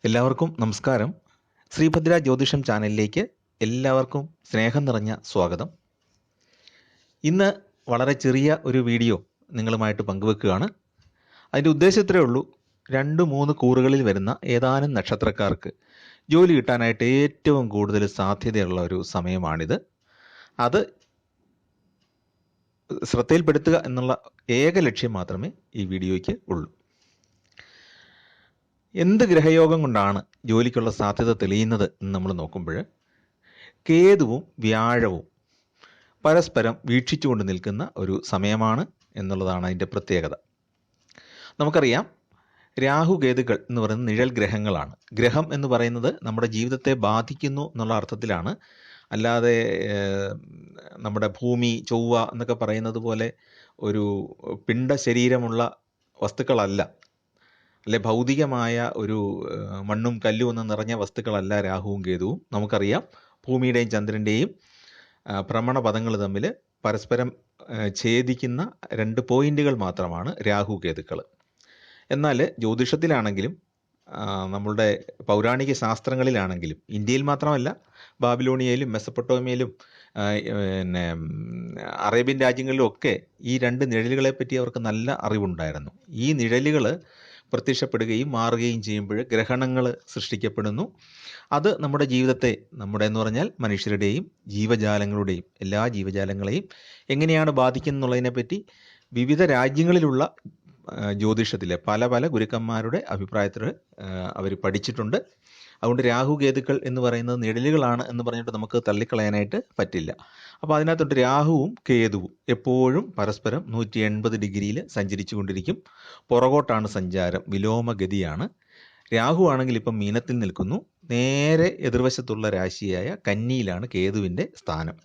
എല്ലാവർക്കും നമസ്കാരം. ശ്രീഭദ്ര ജ്യോതിഷം ചാനലിലേക്ക് എല്ലാവർക്കും സ്നേഹം നിറഞ്ഞ സ്വാഗതം. ഇന്ന് വളരെ ചെറിയ ഒരു വീഡിയോ നിങ്ങളുമായിട്ട് പങ്കുവെക്കുകയാണ്. അതിൻ്റെ ഉദ്ദേശം ഇത്രയേ ഉള്ളൂ. 2-3 കൂറുകളിൽ വരുന്ന ഏതാനും നക്ഷത്രക്കാർക്ക് ജോലി കിട്ടാനായിട്ട് ഏറ്റവും കൂടുതൽ സാധ്യതയുള്ള ഒരു സമയമാണിത്. അത് ശ്രദ്ധയിൽപ്പെടുത്തുക എന്നുള്ള ഏക ലക്ഷ്യം മാത്രമേ ഈ വീഡിയോയ്ക്ക് ഉള്ളൂ. എന്ത് ഗ്രഹയോഗം കൊണ്ടാണ് ജോലിക്കുള്ള സാധ്യത തെളിയുന്നത് എന്ന് നമ്മൾ നോക്കുമ്പോൾ കേതുവും വ്യാഴവും പരസ്പരം വീക്ഷിച്ചുകൊണ്ട് നിൽക്കുന്ന ഒരു സമയമാണ് എന്നുള്ളതാണ് അതിൻ്റെ പ്രത്യേകത. നമുക്കറിയാം, രാഹു കേതുക്കൾ എന്ന് പറയുന്നത് നിഴൽ ഗ്രഹങ്ങളാണ്. ഗ്രഹം എന്ന് പറയുന്നത് നമ്മുടെ ജീവിതത്തെ ബാധിക്കുന്നു എന്നുള്ള അർത്ഥത്തിലാണ്, അല്ലാതെ നമ്മുടെ ഭൂമി, ചൊവ്വ എന്നൊക്കെ പറയുന്നത് പോലെ ഒരു പിണ്ഡ ശരീരമുള്ള വസ്തുക്കളല്ല, അല്ലെ ഭൗതികമായ ഒരു മണ്ണും കല്ലും ഒന്നും നിറഞ്ഞ വസ്തുക്കളല്ല രാഹുവും കേതുവും. നമുക്കറിയാം, ഭൂമിയുടെയും ചന്ദ്രൻ്റെയും ഭ്രമണപഥങ്ങൾ തമ്മിൽ പരസ്പരം ഛേദിക്കുന്ന 2 പോയിന്റുകൾ മാത്രമാണ് രാഹു കേതുക്കൾ. എന്നാൽ ജ്യോതിഷത്തിലാണെങ്കിലും നമ്മളുടെ പൗരാണിക ശാസ്ത്രങ്ങളിലാണെങ്കിലും, ഇന്ത്യയിൽ മാത്രമല്ല ബാബിലോണിയയിലും മെസപ്പൊട്ടോമിയയിലും പിന്നെ അറേബ്യൻ രാജ്യങ്ങളിലും ഒക്കെ ഈ 2 നിഴലുകളെ പറ്റി അവർക്ക് നല്ല അറിവുണ്ടായിരുന്നു. ഈ നിഴലുകൾ പ്രത്യക്ഷപ്പെടുകയും മാറുകയും ചെയ്യുമ്പോൾ ഗ്രഹണങ്ങൾ സൃഷ്ടിക്കപ്പെടുന്നു. അത് നമ്മുടെ ജീവിതത്തെ, നമ്മുടെ എന്ന് പറഞ്ഞാൽ മനുഷ്യരുടെയും ജീവജാലങ്ങളുടെയും എല്ലാ ജീവജാലങ്ങളെയും എങ്ങനെയാണ് ബാധിക്കുന്നുള്ളതിനെപ്പറ്റി വിവിധ രാജ്യങ്ങളിലുള്ള ജ്യോതിഷത്തിലെ പല ഗുരുക്കന്മാരുടെ അഭിപ്രായത്തിൽ അവർ പഠിച്ചിട്ടുണ്ട്. അതുകൊണ്ട് രാഹു കേതുക്കൾ എന്ന് പറയുന്നത് നിഴലുകളാണ് എന്ന് പറഞ്ഞിട്ട് നമുക്ക് തള്ളിക്കളയാനായിട്ട് പറ്റില്ല. അപ്പോൾ അതിനകത്തോട്ട് രാഹുവും കേതുവും എപ്പോഴും പരസ്പരം 180 ഡിഗ്രിയിൽ സഞ്ചരിച്ചു കൊണ്ടിരിക്കും. പുറകോട്ടാണ് സഞ്ചാരം, വിലോമഗതിയാണ്. രാഹു ആണെങ്കിൽ ഇപ്പം മീനത്തിൽ നിൽക്കുന്നു. നേരെ എതിർവശത്തുള്ള രാശിയായ കന്നിയിലാണ് കേതുവിൻ്റെ സ്ഥാനം.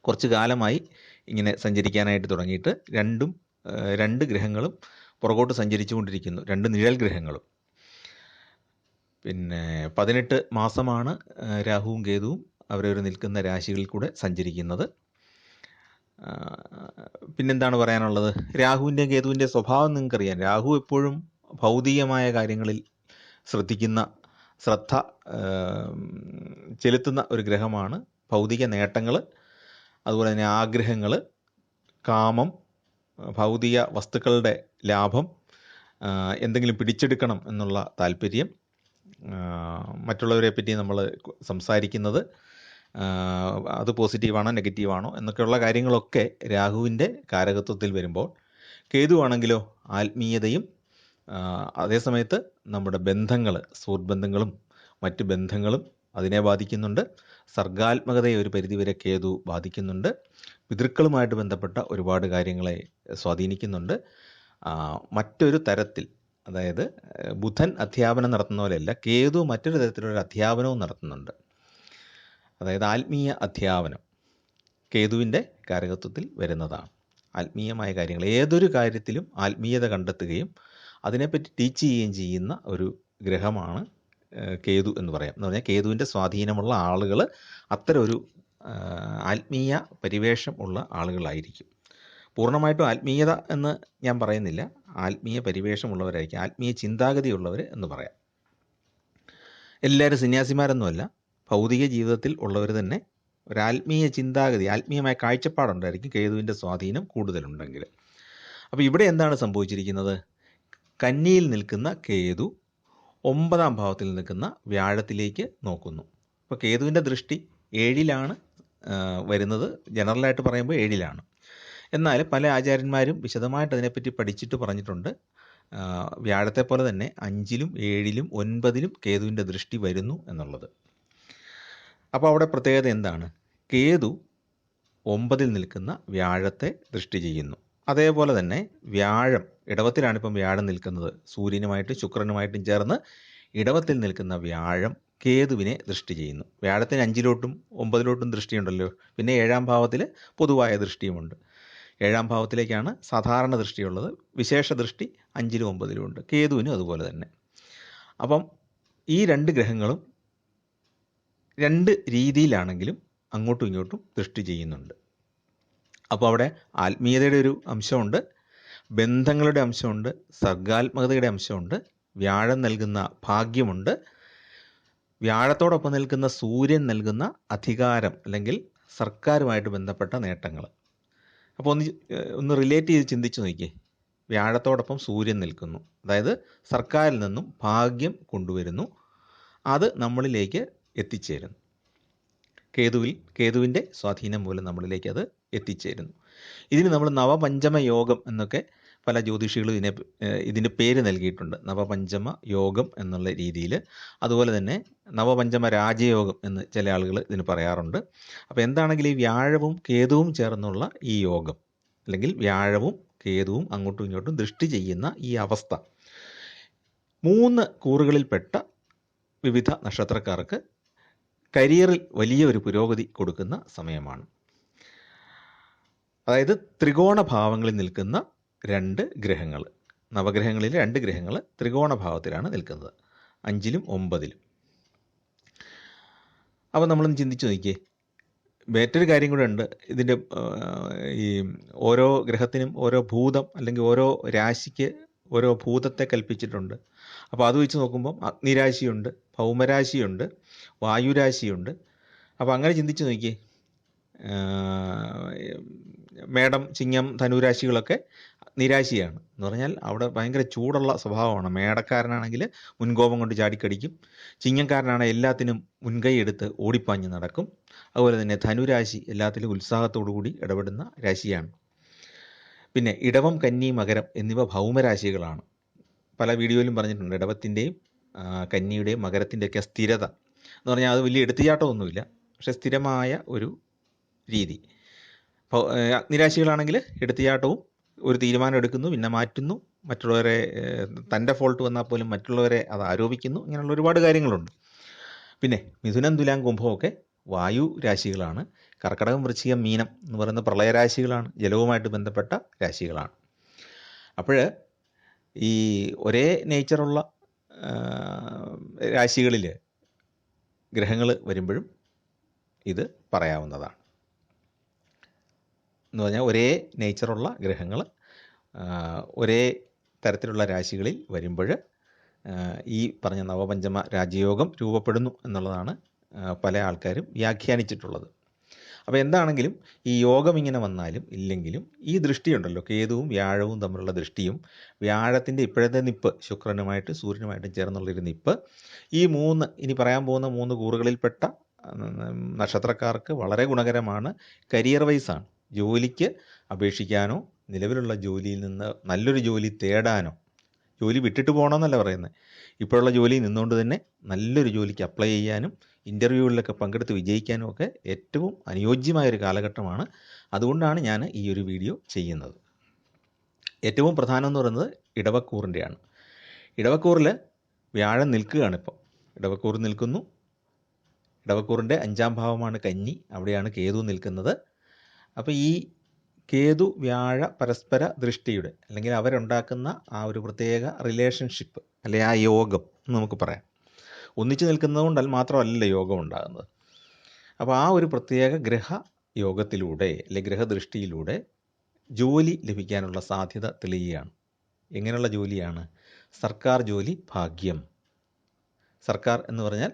കുറച്ച് കാലമായി ഇങ്ങനെ സഞ്ചരിക്കാനായിട്ട് തുടങ്ങിയിട്ട് രണ്ട് ഗ്രഹങ്ങളും പുറകോട്ട് സഞ്ചരിച്ചു കൊണ്ടിരിക്കുന്നു, 2 നിഴൽ ഗ്രഹങ്ങളും. പിന്നെ 18 മാസമാണ് രാഹുവും കേതുവും അവരവർ നിൽക്കുന്ന രാശികളിൽ കൂടെ സഞ്ചരിക്കുന്നത്. പിന്നെന്താണ് പറയാനുള്ളത്? രാഹുവിൻ്റെയും കേതുവിൻ്റെയും സ്വഭാവം നിങ്ങൾക്കറിയാം. രാഹു എപ്പോഴും ഭൗതികമായ കാര്യങ്ങളിൽ ശ്രദ്ധ ചെലുത്തുന്ന ഒരു ഗ്രഹമാണ്. ഭൗതിക നേട്ടങ്ങൾ, അതുപോലെ തന്നെ ആഗ്രഹങ്ങൾ, കാമം, ഭൗതിക വസ്തുക്കളുടെ ലാഭം, എന്തെങ്കിലും പിടിച്ചെടുക്കണം എന്നുള്ള താല്പര്യം, മറ്റുള്ളവരെ പറ്റി നമ്മൾ സംസാരിക്കുന്നത് അത് പോസിറ്റീവാണോ നെഗറ്റീവാണോ എന്നൊക്കെയുള്ള കാര്യങ്ങളൊക്കെ രാഹുവിൻ്റെ കാരകത്വത്തിൽ വരുമ്പോൾ, കേതു ആണെങ്കിലോ ആത്മീയതയും അതേസമയത്ത് നമ്മുടെ ബന്ധങ്ങൾ, സുഹൃത്ബന്ധങ്ങളും മറ്റ് ബന്ധങ്ങളും അതിനെ ബാധിക്കുന്നുണ്ട്. സർഗാത്മകതയെ ഒരു പരിധിവരെ കേതു ബാധിക്കുന്നുണ്ട്. പിതൃക്കളുമായിട്ട് ബന്ധപ്പെട്ട ഒരുപാട് കാര്യങ്ങളെ സ്വാധീനിക്കുന്നുണ്ട്. മറ്റൊരു തരത്തിൽ, അതായത് ബുധൻ അധ്യാപനം നടത്തുന്ന പോലെയല്ല, കേതു മറ്റൊരു തരത്തിലൊരു അധ്യാപനവും നടത്തുന്നുണ്ട്. അതായത് ആത്മീയ അധ്യാപനം കേതുവിൻ്റെ കാരകത്വത്തിൽ വരുന്നതാണ്. ആത്മീയമായ കാര്യങ്ങൾ, ഏതൊരു കാര്യത്തിലും ആത്മീയത കണ്ടെത്തുകയും അതിനെപ്പറ്റി ടീച്ച് ചെയ്യുകയും ചെയ്യുന്ന ഒരു ഗ്രഹമാണ് കേതു എന്ന് പറയാം. എന്ന് പറഞ്ഞാൽ കേതുവിൻ്റെ സ്വാധീനമുള്ള ആളുകൾ അത്തരം ഒരു ആത്മീയ പരിവേഷം ഉള്ള ആളുകളായിരിക്കും. പൂർണ്ണമായിട്ടും ആത്മീയത എന്ന് ഞാൻ പറയുന്നില്ല, ആത്മീയ പരിവേഷമുള്ളവരായിരിക്കും, ആത്മീയ ചിന്താഗതിയുള്ളവർ എന്ന് പറയാം. എല്ലാവരും സന്യാസിമാരൊന്നുമല്ല, ഭൗതിക ജീവിതത്തിൽ ഉള്ളവർ തന്നെ ഒരാത്മീയ ചിന്താഗതി, ആത്മീയമായ കാഴ്ചപ്പാടുണ്ടായിരിക്കും കേതുവിൻ്റെ സ്വാധീനം കൂടുതലുണ്ടെങ്കിൽ. അപ്പോൾ ഇവിടെ എന്താണ് സംഭവിച്ചിരിക്കുന്നത്? കന്നിയിൽ നിൽക്കുന്ന കേതു 9ാം ഭാവത്തിൽ നിൽക്കുന്ന വ്യാഴത്തിലേക്ക് നോക്കുന്നു. അപ്പോൾ കേതുവിൻ്റെ ദൃഷ്ടി 7ലാണ് വരുന്നത്. ജനറലായിട്ട് പറയുമ്പോൾ 7ലാണ്. എന്നാൽ പല ആചാര്യന്മാരും വിശദമായിട്ട് അതിനെപ്പറ്റി പഠിച്ചിട്ട് പറഞ്ഞിട്ടുണ്ട്, വ്യാഴത്തെ പോലെ തന്നെ 5ലും 7ലും 9ലും കേതുവിൻ്റെ ദൃഷ്ടി വരുന്നു എന്നുള്ളത്. അപ്പോൾ അവിടെ പ്രത്യേകത എന്താണ്? കേതു 9ൽ നിൽക്കുന്ന വ്യാഴത്തെ ദൃഷ്ടി ചെയ്യുന്നു. അതേപോലെ തന്നെ വ്യാഴം ഇടവത്തിലാണ് ഇപ്പം വ്യാഴം നിൽക്കുന്നത്. സൂര്യനുമായിട്ടും ശുക്രനുമായിട്ടും ചേർന്ന് ഇടവത്തിൽ നിൽക്കുന്ന വ്യാഴം കേതുവിനെ ദൃഷ്ടി ചെയ്യുന്നു. വ്യാഴത്തിന് 5ലോട്ടും 9ലോട്ടും ദൃഷ്ടിയുണ്ടല്ലോ. പിന്നെ 7ാം ഭാവത്തിൽ പൊതുവായ ദൃഷ്ടിയുമുണ്ട്. 7ാം ഭാവത്തിലേക്കാണ് സാധാരണ ദൃഷ്ടിയുള്ളത്. വിശേഷ ദൃഷ്ടി 5ലും 9ലും ഉണ്ട്. കേതുവിനും അതുപോലെ തന്നെ. അപ്പം ഈ 2 ഗ്രഹങ്ങളും 2 രീതിയിലാണെങ്കിലും അങ്ങോട്ടും ഇങ്ങോട്ടും ദൃഷ്ടി ചെയ്യുന്നുണ്ട്. അപ്പോൾ അവിടെ ആത്മീയതയുടെ ഒരു അംശമുണ്ട്, ബന്ധങ്ങളുടെ അംശമുണ്ട്, സർഗാത്മകതയുടെ അംശമുണ്ട്, വ്യാഴം നൽകുന്ന ഭാഗ്യമുണ്ട്, വ്യാഴത്തോടൊപ്പം നിൽക്കുന്ന സൂര്യൻ നൽകുന്ന അധികാരം അല്ലെങ്കിൽ സർക്കാരുമായിട്ട് ബന്ധപ്പെട്ട നേട്ടങ്ങൾ. അപ്പോൾ ഒന്ന് റിലേറ്റ് ചെയ്ത് ചിന്തിച്ച് നോക്കിയേ. വ്യാഴത്തോടൊപ്പം സൂര്യൻ നിൽക്കുന്നു, അതായത് സർക്കാരിൽ നിന്നും ഭാഗ്യം കൊണ്ടുവരുന്നു, അത് നമ്മളിലേക്ക് എത്തിച്ചേരുന്നു. കേതുവിൻ്റെ സ്വാധീനം മൂലം നമ്മളിലേക്ക് അത് എത്തിച്ചേരുന്നു. ഇതിന് നമ്മൾ നവപഞ്ചമ യോഗം എന്നൊക്കെ പല ജ്യോതിഷികളും ഇതിന് പേര് നൽകിയിട്ടുണ്ട്. നവപഞ്ചമ യോഗം എന്നുള്ള രീതിയിൽ. അതുപോലെ തന്നെ നവപഞ്ചമ രാജയോഗം എന്ന് ചില ആളുകൾ ഇതിന് പറയാറുണ്ട്. അപ്പോൾ എന്താണെങ്കിലും ഈ വ്യാഴവും കേതുവും ചേർന്നുള്ള ഈ യോഗം, അല്ലെങ്കിൽ വ്യാഴവും കേതുവും അങ്ങോട്ടും ഇങ്ങോട്ടും ദൃഷ്ടി ചെയ്യുന്ന ഈ അവസ്ഥ 3 കൂറുകളിൽപ്പെട്ട വിവിധ നക്ഷത്രക്കാർക്ക് കരിയറിൽ വലിയ ഒരു പുരോഗതി കൊടുക്കുന്ന സമയമാണ്. അതായത് ത്രികോണ ഭാവങ്ങളിൽ നിൽക്കുന്ന 2 ഗ്രഹങ്ങൾ, നവഗ്രഹങ്ങളിലെ 2 ഗ്രഹങ്ങൾ ത്രികോണ ഭാവത്തിലാണ് നിൽക്കുന്നത്, 5ലും 9ലും. അപ്പോൾ നമ്മളൊന്ന് ചിന്തിച്ച് നോക്കിയേ. മറ്റൊരു കാര്യം കൂടെ ഉണ്ട്. ഇതിൻ്റെ ഈ ഓരോ ഗ്രഹത്തിനും ഓരോ ഭൂതം അല്ലെങ്കിൽ ഓരോ രാശിക്ക് ഓരോ ഭൂതത്തെ കൽപ്പിച്ചിട്ടുണ്ട്. അപ്പോൾ അത് വെച്ച് നോക്കുമ്പം അഗ്നിരാശിയുണ്ട്, ഭൗമരാശിയുണ്ട്, വായുരാശിയുണ്ട്. അപ്പോൾ അങ്ങനെ ചിന്തിച്ച് നോക്കിയേ. മേടം, ചിങ്ങം, ധനുരാശികളൊക്കെ നിരാശിയാണ് എന്ന് പറഞ്ഞാൽ അവിടെ ഭയങ്കര ചൂടുള്ള സ്വഭാവമാണ്. മേടക്കാരനാണെങ്കിൽ മുൻകോപം കൊണ്ട് ചാടിക്കടിക്കും, ചിങ്ങക്കാരനാണെങ്കിൽ എല്ലാത്തിനും മുൻകൈ എടുത്ത് ഓടിപ്പാഞ്ഞ് നടക്കും. അതുപോലെ തന്നെ ധനുരാശി എല്ലാത്തിലും ഉത്സാഹത്തോടു കൂടി ഇടപെടുന്ന രാശിയാണ്. പിന്നെ ഇടവം, കന്നി, മകരം എന്നിവ ഭൗമരാശികളാണ്. പല വീഡിയോയിലും പറഞ്ഞിട്ടുണ്ട്. ഇടവത്തിൻ്റെയും കന്നിയുടെയും മകരത്തിൻ്റെയൊക്കെ സ്ഥിരത എന്ന് പറഞ്ഞാൽ അത് വലിയ എടുത്തുചാട്ടമൊന്നുമില്ല, പക്ഷേ സ്ഥിരമായ ഒരു രീതി. അഗ്നിരാശികളാണെങ്കിൽ എടുത്തുചാട്ടവും, ഒരു തീരുമാനം എടുക്കുന്നു പിന്നെ മാറ്റുന്നു, മറ്റുള്ളവരെ തൻ്റെ ഫോൾട്ട് വന്നാൽ പോലും മറ്റുള്ളവരെ അത് ആരോപിക്കുന്നു. ഇങ്ങനെയുള്ള ഒരുപാട് കാര്യങ്ങളുണ്ട്. പിന്നെ മിഥുനം, തുലാം, കുംഭമൊക്കെ വായു രാശികളാണ്. കർക്കടകം, വൃശ്ചികം, മീനം എന്ന് പറയുന്ന പ്രളയരാശികളാണ്, ജലവുമായിട്ട് ബന്ധപ്പെട്ട രാശികളാണ്. അപ്പോൾ ഈ ഒരേ നേച്ചറുള്ള രാശികളിൽ ഗ്രഹങ്ങൾ വരുമ്പോഴും ഇത് പറയാവുന്നതാണ്. എന്ന് പറഞ്ഞാൽ ഒരേ നേച്ചറുള്ള ഗ്രഹങ്ങൾ ഒരേ തരത്തിലുള്ള രാശികളിൽ വരുമ്പോൾ ഈ പറഞ്ഞ നവപഞ്ചമ രാജയോഗം രൂപപ്പെടുന്നു എന്നുള്ളതാണ് പല ആൾക്കാരും വ്യാഖ്യാനിച്ചിട്ടുള്ളത്. അപ്പോൾ എന്താണെങ്കിലും ഈ യോഗം ഇങ്ങനെ വന്നാലും ഇല്ലെങ്കിലും ഈ ദൃഷ്ടിയുണ്ടല്ലോ, കേതുവും വ്യാഴവും തമ്മിലുള്ള ദൃഷ്ടിയും വ്യാഴത്തിൻ്റെ ഇപ്പോഴത്തെ നിപ്പ് ശുക്രനുമായിട്ട് സൂര്യനുമായിട്ടും ചേർന്നുള്ളൊരു നിപ്പ്, ഈ 3 ഇനി പറയാൻ പോകുന്ന 3 കൂറുകളിൽപ്പെട്ട നക്ഷത്രക്കാർക്ക് വളരെ ഗുണകരമാണ്. കരിയർ വൈസാണ്. ജോലിക്ക് അപേക്ഷിക്കാനോ നിലവിലുള്ള ജോലിയിൽ നിന്ന് നല്ലൊരു ജോലി തേടാനോ, ജോലി വിട്ടിട്ട് പോകണമെന്നല്ല പറയുന്നത്, ഇപ്പോഴുള്ള ജോലി നിന്നുകൊണ്ട് തന്നെ നല്ലൊരു ജോലിക്ക് അപ്ലൈ ചെയ്യാനും ഇൻ്റർവ്യൂകളിലൊക്കെ പങ്കെടുത്ത് വിജയിക്കാനും ഒക്കെ ഏറ്റവും അനുയോജ്യമായൊരു കാലഘട്ടമാണ്. അതുകൊണ്ടാണ് ഞാൻ ഈ ഒരു വീഡിയോ ചെയ്യുന്നത്. ഏറ്റവും പ്രധാനം എന്ന് പറയുന്നത് ഇടവക്കൂറിൻ്റെയാണ്. ഇടവക്കൂറിൽ വ്യാഴം നിൽക്കുകയാണിപ്പോൾ. ഇടവക്കൂർ നിൽക്കുന്നു. ഇടവക്കൂറിൻ്റെ 5ാം ഭാവമാണ് കന്നി, അവിടെയാണ് കേതു നിൽക്കുന്നത്. അപ്പോൾ ഈ കേതു വ്യാഴ പരസ്പര ദൃഷ്ടിയുടെ അല്ലെങ്കിൽ അവരുണ്ടാക്കുന്ന ആ ഒരു പ്രത്യേക റിലേഷൻഷിപ്പ് അല്ലെങ്കിൽ ആ യോഗം എന്ന് നമുക്ക് പറയാം. ഒന്നിച്ചു നിൽക്കുന്നത് കൊണ്ട് മാത്രമല്ല യോഗം ഉണ്ടാകുന്നത്. അപ്പോൾ ആ ഒരു പ്രത്യേക ഗ്രഹ യോഗത്തിലൂടെ അല്ലെങ്കിൽ ഗ്രഹദൃഷ്ടിയിലൂടെ ജോലി ലഭിക്കാനുള്ള സാധ്യത തെളിയുകയാണ്. എങ്ങനെയുള്ള ജോലിയാണ്? സർക്കാർ ജോലി ഭാഗ്യം. സർക്കാർ എന്ന് പറഞ്ഞാൽ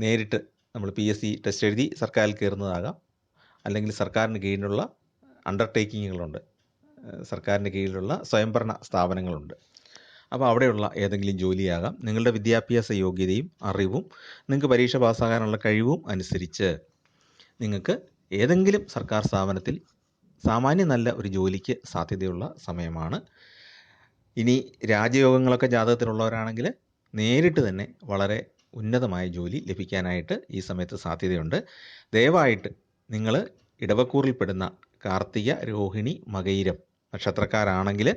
നേരിട്ട് നമ്മൾ PSC ടെസ്റ്റ് എഴുതി സർക്കാരിൽ കയറുന്നതാകാം, അല്ലെങ്കിൽ സർക്കാരിന് കീഴിലുള്ള അണ്ടർടേക്കിങ്ങുകളുണ്ട്, സർക്കാരിൻ്റെ കീഴിലുള്ള സ്വയംഭരണ സ്ഥാപനങ്ങളുണ്ട്. അപ്പോൾ അവിടെയുള്ള ഏതെങ്കിലും ജോലിയാകാം. നിങ്ങളുടെ വിദ്യാഭ്യാസ യോഗ്യതയും അറിവും നിങ്ങൾക്ക് പരീക്ഷ പാസ്സാകാനുള്ള കഴിവും അനുസരിച്ച് നിങ്ങൾക്ക് ഏതെങ്കിലും സർക്കാർ സ്ഥാപനത്തിൽ സാമാന്യം നല്ല ഒരു ജോലിക്ക് സാധ്യതയുള്ള സമയമാണ്. ഇനി രാജയോഗങ്ങളൊക്കെ ജാതകത്തിലുള്ളവരാണെങ്കിൽ നേരിട്ട് തന്നെ വളരെ ഉന്നതമായ ജോലി ലഭിക്കാനായിട്ട് ഈ സമയത്ത് സാധ്യതയുണ്ട്. ദയവായിട്ട് നിങ്ങൾ ഇടവക്കൂറിൽപ്പെടുന്ന കാർത്തിക, രോഹിണി, മകയിരം നക്ഷത്രക്കാരാണെങ്കിൽ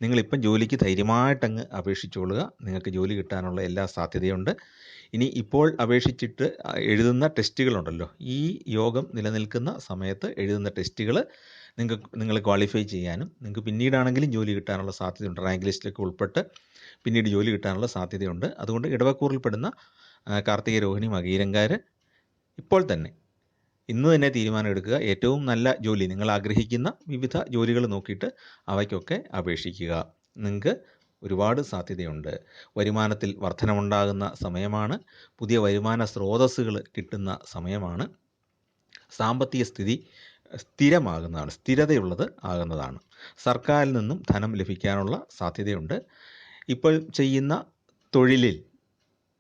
നിങ്ങളിപ്പം ജോലിക്ക് ധൈര്യമായിട്ടങ്ങ് അപേക്ഷിച്ചുകൊള്ളുക. നിങ്ങൾക്ക് ജോലി കിട്ടാനുള്ള എല്ലാ സാധ്യതയുണ്ട്. ഇനി ഇപ്പോൾ അപേക്ഷിച്ചിട്ട് എഴുതുന്ന ടെസ്റ്റുകളുണ്ടല്ലോ, ഈ യോഗം നിലനിൽക്കുന്ന സമയത്ത് എഴുതുന്ന ടെസ്റ്റുകൾ നിങ്ങൾ ക്വാളിഫൈ ചെയ്യാനും നിങ്ങൾക്ക് പിന്നീടാണെങ്കിലും ജോലി കിട്ടാനുള്ള സാധ്യതയുണ്ട്. റാങ്ക് ലിസ്റ്റിലൊക്കെ ഉൾപ്പെട്ട് പിന്നീട് ജോലി കിട്ടാനുള്ള സാധ്യതയുണ്ട്. അതുകൊണ്ട് ഇടവക്കൂറിൽപ്പെടുന്ന കാർത്തിക, രോഹിണി, മകയിരംകാർ ഇപ്പോൾ തന്നെ ഇന്ന് തന്നെ തീരുമാനം എടുക്കുക. ഏറ്റവും നല്ല ജോലി നിങ്ങൾ ആഗ്രഹിക്കുന്ന വിവിധ ജോലികൾ നോക്കിയിട്ട് അവയ്ക്കൊക്കെ അപേക്ഷിക്കുക. നിങ്ങൾക്ക് ഒരുപാട് സാധ്യതയുണ്ട്. വരുമാനത്തിൽ വർധനമുണ്ടാകുന്ന സമയമാണ്. പുതിയ വരുമാന സ്രോതസ്സുകൾ കിട്ടുന്ന സമയമാണ്. സാമ്പത്തിക സ്ഥിതി സ്ഥിരമാകുന്നതാണ്, സ്ഥിരതയുള്ളത് ആകുന്നതാണ്. സർക്കാരിൽ നിന്നും ധനം ലഭിക്കാനുള്ള സാധ്യതയുണ്ട്. ഇപ്പോൾ ചെയ്യുന്ന തൊഴിലിൽ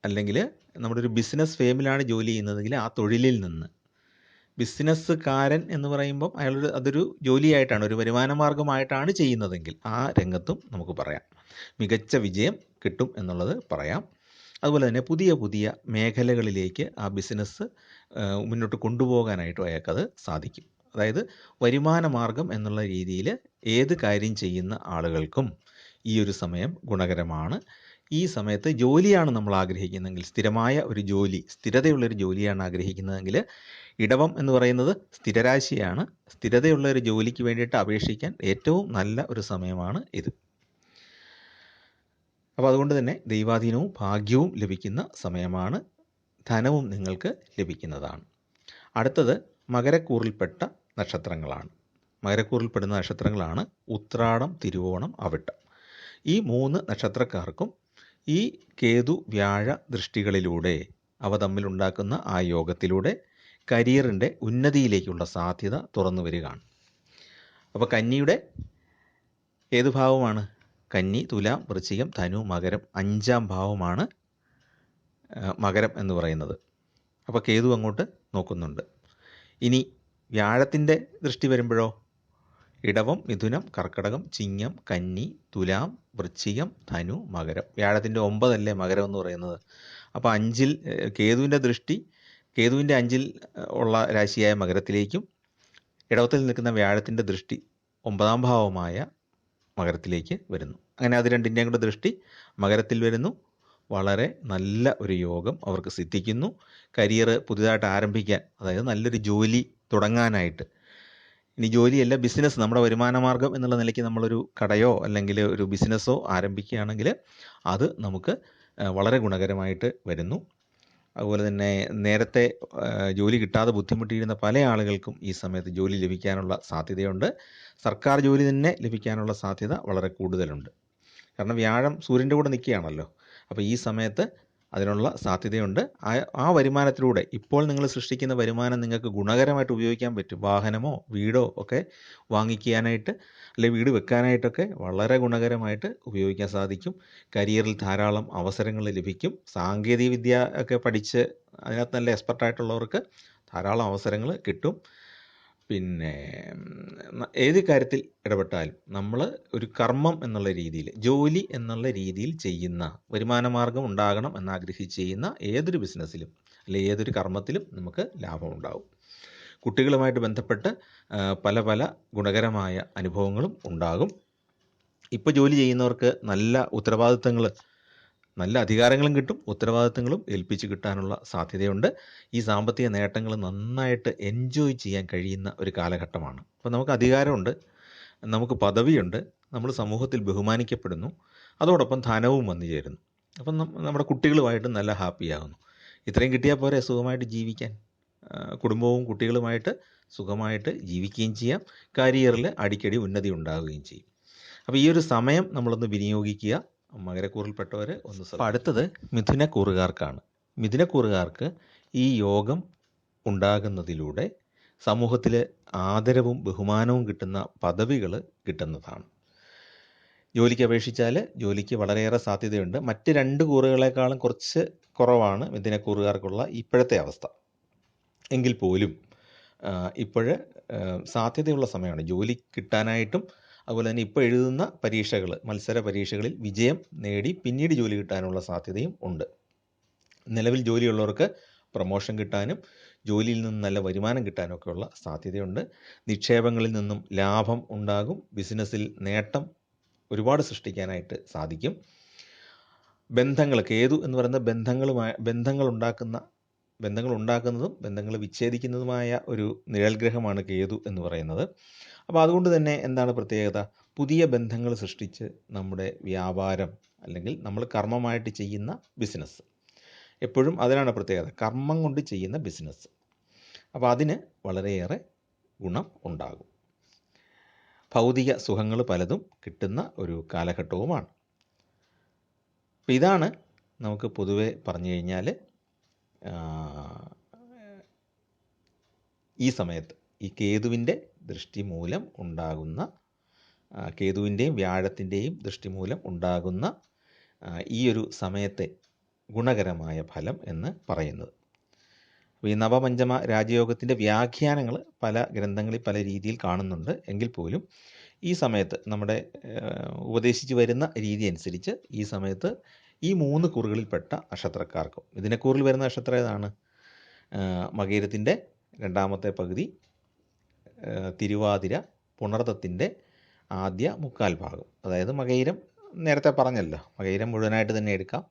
അല്ലെങ്കിൽ നമ്മുടെ ഒരു ബിസിനസ് ഫേമിലാണ് ജോലി ചെയ്യുന്നതെങ്കിൽ ആ തൊഴിലിൽ നിന്ന്, ബിസിനസ്സുകാരൻ എന്ന് പറയുമ്പം അതൊരു ജോലിയായിട്ടാണ്, ഒരു വരുമാന മാർഗമായിട്ടാണ് ചെയ്യുന്നതെങ്കിൽ ആ രംഗത്തും നമുക്ക് പറയാം മികച്ച വിജയം കിട്ടും എന്നുള്ളത് പറയാം. അതുപോലെ തന്നെ പുതിയ പുതിയ മേഖലകളിലേക്ക് ആ ബിസിനസ് മുന്നോട്ട് കൊണ്ടുപോകാനായിട്ടും അയാൾക്കത് സാധിക്കും. അതായത് വരുമാന മാർഗം എന്നുള്ള രീതിയിൽ ഏത് കാര്യം ചെയ്യുന്ന ആളുകൾക്കും ഈ ഒരു സമയം ഗുണകരമാണ്. ഈ സമയത്ത് ജോലിയാണ് നമ്മൾ ആഗ്രഹിക്കുന്നതെങ്കിൽ, സ്ഥിരമായ ഒരു ജോലി, സ്ഥിരതയുള്ളൊരു ജോലിയാണ് ആഗ്രഹിക്കുന്നതെങ്കിൽ ഇടവം എന്ന് പറയുന്നത് സ്ഥിരരാശിയാണ്. സ്ഥിരതയുള്ള ഒരു ജോലിക്ക് വേണ്ടിയിട്ട് അപേക്ഷിക്കാൻ ഏറ്റവും നല്ല ഒരു സമയമാണ് ഇത്. അപ്പോൾ അതുകൊണ്ട് തന്നെ ദൈവാധീനവും ഭാഗ്യവും ലഭിക്കുന്ന സമയമാണ്. ധനവും നിങ്ങൾക്ക് ലഭിക്കുന്നതാണ്. അടുത്തത് മകരക്കൂറിൽപ്പെട്ട നക്ഷത്രങ്ങളാണ്. മകരക്കൂറിൽപ്പെടുന്ന നക്ഷത്രങ്ങളാണ് ഉത്രാടം, തിരുവോണം, അവിട്ടം. ഈ 3 നക്ഷത്രക്കാർക്കും ഈ കേതു വ്യാഴ ദൃഷ്ടികളിലൂടെ, അവ തമ്മിലുണ്ടാക്കുന്ന ആ യോഗത്തിലൂടെ കരിയറിൻ്റെ ഉന്നതിയിലേക്കുള്ള സാധ്യത തുറന്നു വരികയാണ്. അപ്പോൾ കന്നിയുടെ ഏത് ഭാവമാണ്? കന്നി, തുലാം, വൃശ്ചികം, ധനു, മകരം. 5ാം ഭാവമാണ് മകരം എന്ന് പറയുന്നത്. അപ്പോൾ കേതു അങ്ങോട്ട് നോക്കുന്നുണ്ട്. ഇനി വ്യാഴത്തിൻ്റെ ദൃഷ്ടി വരുമ്പോഴോ ഇടവം, മിഥുനം, കർക്കടകം, ചിങ്ങം, കന്നി, തുലാം, വൃശ്ചികം, ധനു, മകരം. വ്യാഴത്തിൻ്റെ 9 അല്ലേ മകരം എന്ന് പറയുന്നത്. അപ്പോൾ 5ൽ കേതുവിൻ്റെ ദൃഷ്ടി, കേതുവിൻ്റെ 5ൽ ഉള്ള രാശിയായ മകരത്തിലേക്കും ഇടവത്തിൽ നിൽക്കുന്ന വ്യാഴത്തിൻ്റെ ദൃഷ്ടി 9ാം ഭാവമായ മകരത്തിലേക്ക് വരുന്നു. അങ്ങനെ അത് രണ്ടിൻ്റെയും കൂടെ ദൃഷ്ടി മകരത്തിൽ വരുന്നു. വളരെ നല്ല ഒരു യോഗം അവർക്ക് സിദ്ധിക്കുന്നു. കരിയർ പുതിയതായിട്ട് ആരംഭിക്കാൻ, അതായത് നല്ലൊരു ജോലി തുടങ്ങാനായിട്ട്, ഇനി ജോലിയല്ല ബിസിനസ്, നമ്മുടെ വരുമാന മാർഗം എന്നുള്ള നിലയ്ക്ക് നമ്മളൊരു കടയോ അല്ലെങ്കിൽ ഒരു ബിസിനസ്സോ ആരംഭിക്കുകയാണെങ്കിൽ അത് നമുക്ക് വളരെ ഗുണകരമായിട്ട് വരുന്നു. അതുപോലെ തന്നെ നേരത്തെ ജോലി കിട്ടാതെ ബുദ്ധിമുട്ടിയിരുന്ന പല ആളുകൾക്കും ഈ സമയത്ത് ജോലി ലഭിക്കാനുള്ള സാധ്യതയുണ്ട്. സർക്കാർ ജോലി തന്നെ ലഭിക്കാനുള്ള സാധ്യത വളരെ കൂടുതലുണ്ട്. കാരണം വ്യാഴം സൂര്യൻ്റെ കൂടെ നിൽക്കുകയാണല്ലോ. അപ്പോൾ ഈ സമയത്ത് അതിനുള്ള സാധ്യതയുണ്ട്. ആ വരുമാനത്തിലൂടെ ഇപ്പോൾ നിങ്ങൾ സൃഷ്ടിക്കുന്ന വരുമാനം നിങ്ങൾക്ക് ഗുണകരമായിട്ട് ഉപയോഗിക്കാൻ പറ്റും. വാഹനമോ വീടോ ഒക്കെ വാങ്ങിക്കാനായിട്ട്, അല്ലെങ്കിൽ വീട് വെക്കാനായിട്ടൊക്കെ വളരെ ഗുണകരമായിട്ട് ഉപയോഗിക്കാൻ സാധിക്കും. കരിയറിൽ ധാരാളം അവസരങ്ങൾ ലഭിക്കും. സാങ്കേതിക വിദ്യ ഒക്കെ പഠിച്ച് അതിനകത്ത് നല്ല എക്സ്പെർട്ടായിട്ടുള്ളവർക്ക് ധാരാളം അവസരങ്ങൾ കിട്ടും. പിന്നെ ഏത് കാര്യത്തിൽ ഇടപെട്ടാലും നമ്മൾ ഒരു കർമ്മം എന്നുള്ള രീതിയിൽ, ജോലി എന്നുള്ള രീതിയിൽ ചെയ്യുന്ന, വരുമാന മാർഗം ഉണ്ടാകണം എന്നാഗ്രഹിച്ച് ചെയ്യുന്ന ഏതൊരു ബിസിനസ്സിലും അല്ലെങ്കിൽ ഏതൊരു കർമ്മത്തിലും നമുക്ക് ലാഭം ഉണ്ടാവും. കുട്ടികളുമായിട്ട് ബന്ധപ്പെട്ട് പല പല ഗുണകരമായ അനുഭവങ്ങളും ഉണ്ടാകും. ഇപ്പോൾ ജോലി ചെയ്യുന്നവർക്ക് നല്ല ഉത്തരവാദിത്തങ്ങൾ, നല്ല അധികാരങ്ങളും കിട്ടും, ഉത്തരവാദിത്തങ്ങളും ഏൽപ്പിച്ച് കിട്ടാനുള്ള സാധ്യതയുണ്ട്. ഈ സാമ്പത്തിക നേട്ടങ്ങൾ നന്നായിട്ട് എൻജോയ് ചെയ്യാൻ കഴിയുന്ന ഒരു കാലഘട്ടമാണ്. അപ്പോൾ നമുക്ക് അധികാരമുണ്ട്, നമുക്ക് പദവിയുണ്ട്, നമ്മൾ സമൂഹത്തിൽ ബഹുമാനിക്കപ്പെടുന്നു, അതോടൊപ്പം ധനവും വന്നു ചേരുന്നു. അപ്പം നമ്മുടെ കുട്ടികളുമായിട്ട് നല്ല ഹാപ്പിയാകുന്നു. ഇത്രയും കിട്ടിയാൽ പോരെ സുഖമായിട്ട് ജീവിക്കാൻ? കുടുംബവും കുട്ടികളുമായിട്ട് സുഖമായിട്ട് ജീവിക്കുകയും ചെയ്യാം. കരിയറിൽ അടിക്കടി ഉന്നതി ഉണ്ടാവുകയും ചെയ്യും. അപ്പോൾ ഈ ഒരു സമയം നമ്മളൊന്ന് വിനിയോഗിക്കുക. മകരക്കൂറിൽപ്പെട്ടവർ ഒന്ന്. അടുത്തത് മിഥുനക്കൂറുകാർക്കാണ്. മിഥുനക്കൂറുകാർക്ക് ഈ യോഗം ഉണ്ടാകുന്നതിലൂടെ സമൂഹത്തിൽ ആദരവും ബഹുമാനവും കിട്ടുന്ന പദവികൾ കിട്ടുന്നതാണ്. ജോലിക്ക് അപേക്ഷിച്ചാൽ ജോലിക്ക് വളരെയേറെ സാധ്യതയുണ്ട്. മറ്റ് 2 കൂറുകളെക്കാളും കുറച്ച് കുറവാണ് മിഥുനക്കൂറുകാർക്കുള്ള ഇപ്പോഴത്തെ അവസ്ഥ. എങ്കിൽ പോലും ഇപ്പോഴ് സാധ്യതയുള്ള സമയമാണ് ജോലി കിട്ടാനായിട്ടും. അതുപോലെ തന്നെ ഇപ്പോൾ എഴുതുന്ന പരീക്ഷകൾ, മത്സര പരീക്ഷകളിൽ വിജയം നേടി പിന്നീട് ജോലി കിട്ടാനുള്ള സാധ്യതയും ഉണ്ട്. നിലവിൽ ജോലിയുള്ളവർക്ക് പ്രൊമോഷൻ കിട്ടാനും ജോലിയിൽ നിന്ന് നല്ല വരുമാനം കിട്ടാനും ഒക്കെയുള്ള സാധ്യതയുണ്ട്. നിക്ഷേപങ്ങളിൽ നിന്നും ലാഭം ഉണ്ടാകും. ബിസിനസ്സിൽ നേട്ടം ഒരുപാട് സൃഷ്ടിക്കാനായിട്ട് സാധിക്കും. ബന്ധങ്ങൾ, കേതു എന്ന് പറയുന്ന ബന്ധങ്ങൾ ഉണ്ടാക്കുന്നതും ബന്ധങ്ങൾ വിച്ഛേദിക്കുന്നതുമായ ഒരു നിഴൽഗ്രഹമാണ് കേതു എന്ന് പറയുന്നത്. അപ്പോൾ അതുകൊണ്ട് തന്നെ എന്താണ് പ്രത്യേകത? പുതിയ ബന്ധങ്ങൾ സൃഷ്ടിച്ച് നമ്മുടെ വ്യാപാരം അല്ലെങ്കിൽ നമ്മൾ കർമ്മമായിട്ട് ചെയ്യുന്ന ബിസിനസ്, എപ്പോഴും അതിനാണ് പ്രത്യേകത, കർമ്മം കൊണ്ട് ചെയ്യുന്ന ബിസിനസ്. അപ്പോൾ അതിന് വളരെയേറെ ഗുണം ഉണ്ടാകും. ഭൗതിക സുഖങ്ങൾ പലതും കിട്ടുന്ന ഒരു കാലഘട്ടവുമാണ്. അപ്പം ഇതാണ് നമുക്ക് പൊതുവെ പറഞ്ഞു കഴിഞ്ഞാൽ ഈ സമയത്ത് ഈ കേതുവിൻ്റെ ദൃഷ്ടി മൂലം ഉണ്ടാകുന്ന കേതുവിൻ്റെയും വ്യാഴത്തിൻ്റെയും ദൃഷ്ടി മൂലം ഉണ്ടാകുന്ന ഈ ഒരു സമയത്തെ ഗുണകരമായ ഫലം എന്ന് പറയുന്നത്. അപ്പോൾ ഈ നവപഞ്ചമ രാജയോഗത്തിൻ്റെ വ്യാഖ്യാനങ്ങൾ പല ഗ്രന്ഥങ്ങളിൽ പല രീതിയിൽ കാണുന്നുണ്ട്. എങ്കിൽ പോലും ഈ സമയത്ത് നമ്മുടെ ഉപദേശിച്ച് വരുന്ന രീതി അനുസരിച്ച് ഈ സമയത്ത് ഈ 3 കൂറുകളിൽപ്പെട്ട നക്ഷത്രക്കാർക്കും, ഇതിനെ കൂറിൽ വരുന്ന നക്ഷത്രം ഏതാണ്? മകയിരത്തിൻ്റെ 2ാമത്തെ പകുതി, തിരുവാതിര, പുണർതത്തിൻ്റെ ആദ്യ 1/4 ഭാഗം. അതായത് മകയിരം നേരത്തെ പറഞ്ഞല്ലോ, മകയിരം മുഴുവനായിട്ട് തന്നെ എടുക്കാം,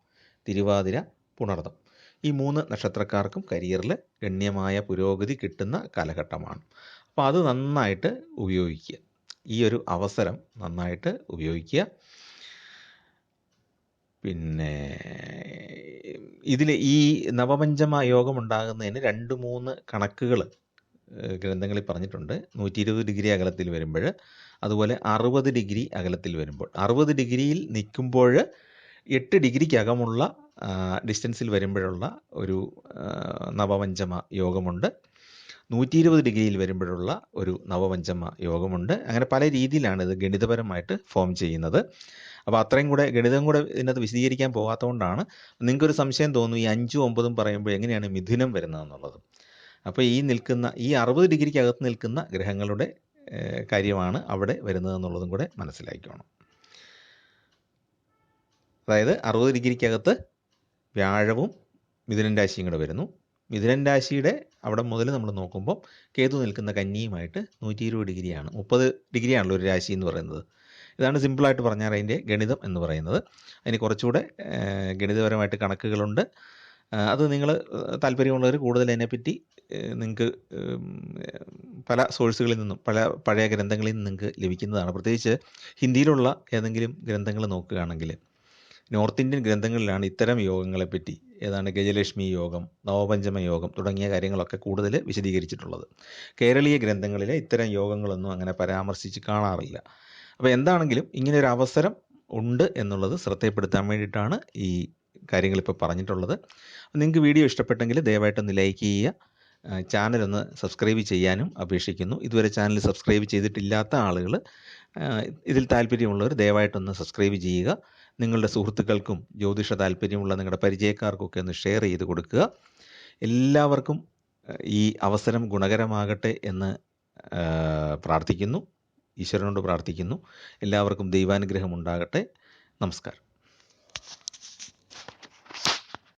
തിരുവാതിര, പുണർതം. ഈ 3 നക്ഷത്രക്കാർക്കും കരിയറിൽ ഗണ്യമായ പുരോഗതി കിട്ടുന്ന കാലഘട്ടമാണ്. അപ്പോൾ അത് നന്നായിട്ട് ഉപയോഗിക്കുക, ഈ ഒരു അവസരം നന്നായിട്ട് ഉപയോഗിക്കുക. പിന്നെ ഇതിൽ ഈ നവപഞ്ചമ യോഗം ഉണ്ടാകുന്നതിന് 2-3 കണക്കുകൾ ഗ്രന്ഥങ്ങളിൽ പറഞ്ഞിട്ടുണ്ട്. 120 ഡിഗ്രി അകലത്തിൽ വരുമ്പോൾ, അതുപോലെ 60 ഡിഗ്രി അകലത്തിൽ വരുമ്പോൾ. 60 ഡിഗ്രിയിൽ നിൽക്കുമ്പോൾ 8 ഡിഗ്രിക്കകമുള്ള ഡിസ്റ്റൻസിൽ വരുമ്പോഴുള്ള ഒരു നവപഞ്ചമ യോഗമുണ്ട്. 120 ഡിഗ്രിയിൽ വരുമ്പോഴുള്ള ഒരു നവപഞ്ചമ യോഗമുണ്ട്. അങ്ങനെ പല രീതിയിലാണ് ഇത് ഗണിതപരമായിട്ട് ഫോം ചെയ്യുന്നത്. അപ്പോൾ അത്രയും കൂടെ ഗണിതം കൂടെ ഇതിനകത്ത് വിശദീകരിക്കാൻ പോകാത്തതുകൊണ്ടാണ് നിങ്ങൾക്കൊരു സംശയം തോന്നും, ഈ 5ഉം 9ഉം പറയുമ്പോൾ എങ്ങനെയാണ് മിഥുനം വരുന്നതെന്നുള്ളത്. അപ്പോൾ ഈ 60 ഡിഗ്രിക്കകത്ത് നിൽക്കുന്ന ഗ്രഹങ്ങളുടെ കാര്യമാണ് അവിടെ വരുന്നതെന്നുള്ളതും കൂടെ മനസ്സിലാക്കിക്കോണം. അതായത് 60 ഡിഗ്രിക്കകത്ത് വ്യാഴവും മിഥുനൻ രാശിയും കൂടെ വരുന്നു. മിഥുനൻ രാശിയുടെ അവിടെ മുതൽ നമ്മൾ നോക്കുമ്പോൾ കേതു നിൽക്കുന്ന കന്നിയുമായിട്ട് 120 ഡിഗ്രിയാണ്. 30 ഡിഗ്രിയാണല്ലോ ഒരു രാശി എന്ന് പറയുന്നത്. ഇതാണ് സിമ്പിളായിട്ട് പറഞ്ഞാൽ അതിൻ്റെ ഗണിതം എന്ന് പറയുന്നത്. അതിന് കുറച്ചുകൂടെ ഗണിതപരമായിട്ട് കണക്കുകളുണ്ട്. അത് നിങ്ങൾ താല്പര്യമുള്ളവർ കൂടുതൽ അതിനെപ്പറ്റി നിങ്ങൾക്ക് പല സോഴ്സുകളിൽ നിന്നും പഴയ ഗ്രന്ഥങ്ങളിൽ നിന്ന് നിങ്ങൾക്ക് ലഭിക്കുന്നതാണ്. പ്രത്യേകിച്ച് ഹിന്ദിയിലുള്ള ഏതെങ്കിലും ഗ്രന്ഥങ്ങൾ നോക്കുകയാണെങ്കിൽ നോർത്ത് ഇന്ത്യൻ ഗ്രന്ഥങ്ങളിലാണ് ഇത്തരം യോഗങ്ങളെപ്പറ്റി, ഏതാണ് ഗജലക്ഷ്മി യോഗം, നവപഞ്ചമ യോഗം തുടങ്ങിയ കാര്യങ്ങളൊക്കെ കൂടുതൽ വിശദീകരിച്ചിട്ടുള്ളത്. കേരളീയ ഗ്രന്ഥങ്ങളിലെ ഇത്തരം യോഗങ്ങളൊന്നും അങ്ങനെ പരാമർശിച്ച് കാണാറില്ല. അപ്പോൾ എന്താണെങ്കിലും ഇങ്ങനൊരു അവസരം ഉണ്ട് എന്നുള്ളത് ശ്രദ്ധപ്പെടുത്താൻ വേണ്ടിയിട്ടാണ് ഈ കാര്യങ്ങളിപ്പോൾ പറഞ്ഞിട്ടുള്ളത്. നിങ്ങൾക്ക് വീഡിയോ ഇഷ്ടപ്പെട്ടെങ്കിൽ ദയവായിട്ടൊന്ന് ലൈക്ക് ചെയ്യുക, ചാനലൊന്ന് സബ്സ്ക്രൈബ് ചെയ്യാനും അപേക്ഷിക്കുന്നു. ഇതുവരെ ചാനൽ സബ്സ്ക്രൈബ് ചെയ്തിട്ടില്ലാത്ത ആളുകൾ, ഇതിൽ താല്പര്യമുള്ളവർ ദയവായിട്ടൊന്ന് സബ്സ്ക്രൈബ് ചെയ്യുക. നിങ്ങളുടെ സുഹൃത്തുക്കൾക്കും ജ്യോതിഷ താല്പര്യമുള്ള നിങ്ങളുടെ പരിചയക്കാർക്കൊക്കെ ഒന്ന് ഷെയർ ചെയ്ത് കൊടുക്കുക. എല്ലാവർക്കും ഈ അവസരം ഗുണകരമാകട്ടെ എന്ന് പ്രാർത്ഥിക്കുന്നു, ഈശ്വരനോട് പ്രാർത്ഥിക്കുന്നു. എല്ലാവർക്കും ദൈവാനുഗ്രഹം ഉണ്ടാകട്ടെ. നമസ്കാരം.